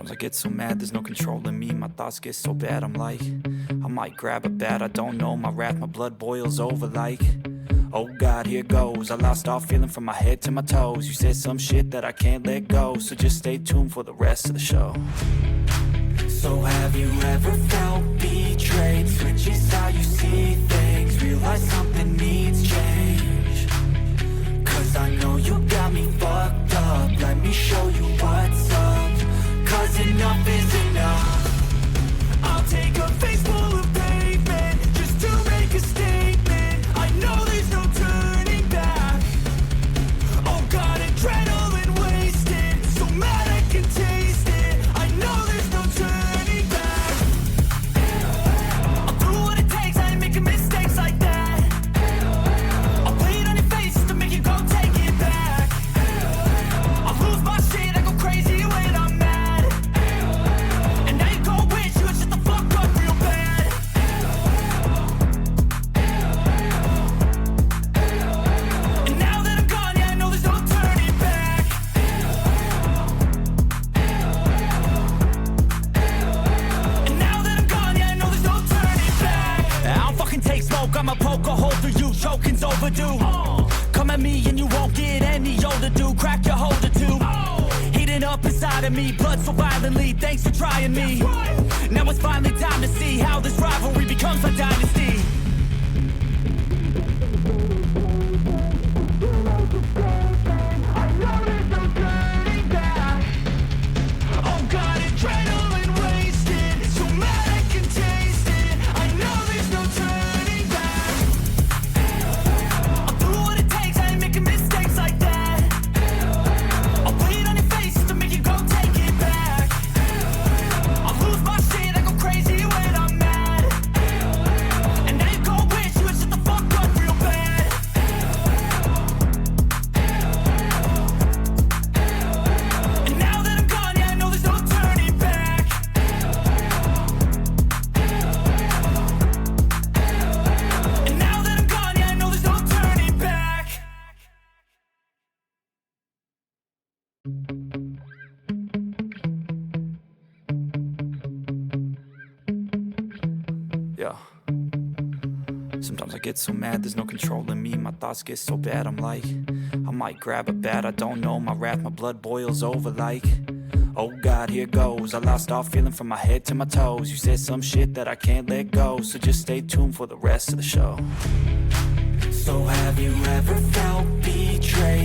Sometimes I get so mad, there's no controlling me. My thoughts get so bad, I'm like, I might grab a bat, I don't know. My wrath, my blood boils over like, oh God, here goes. I lost all feeling from my head to my toes. You said some shit that I can't let go, so just stay tuned for the rest of the show. So have you ever felt betrayed? Switches how you see things, realize something needs change. Cause I know you got me fucked up, let me show you what's up. Cause enough is enough. I'll take a face full of pavement just to make a statement. I know there's no turning back. Oh God, adrenaline wasted, so mad I can taste it. I know there's no turning back. I'll do what it takes, I ain't making mistakes like that. I'll play it on your face just to make you go take it back. I'll lose my shit, I go crazy when I'm mad. And now you go wish you would shut the fuck up real bad. And now that I'm gone, yeah, I know there's no turning back. And now that I'm gone, yeah, I know there's no turning back. I don't fucking take smoke, I'ma poke a hole through you, choking's overdue. Come at me and you won't get any older, dude. Crack your holder too. Heating up inside of me, blood so violently. Thanks for trying me. Now it's finally time to see how this rivalry becomes a dynasty. Oh God, adrenaline wasted, so mad I can taste it. I know there's no turning back. I'll do what it takes, I ain't making mistakes like that. I'll play it on your face just to make you go take it back. I'll lose my shit, I go crazy when I'm mad. And now you go wish you would shut the fuck up real bad. And now that I'm gone, yeah, I know there's no turning back. And now that I'm gone, yeah, I know there's no turning back. Yeah. Sometimes I get so mad, there's no controlling me. My thoughts get so bad, I'm like, I might grab a bat, I don't know. My wrath, my blood boils over like, oh God, here goes. I lost all feeling from my head to my toes. You said some shit that I can't let go, so just stay tuned for the rest of the show. So have you ever felt betrayed?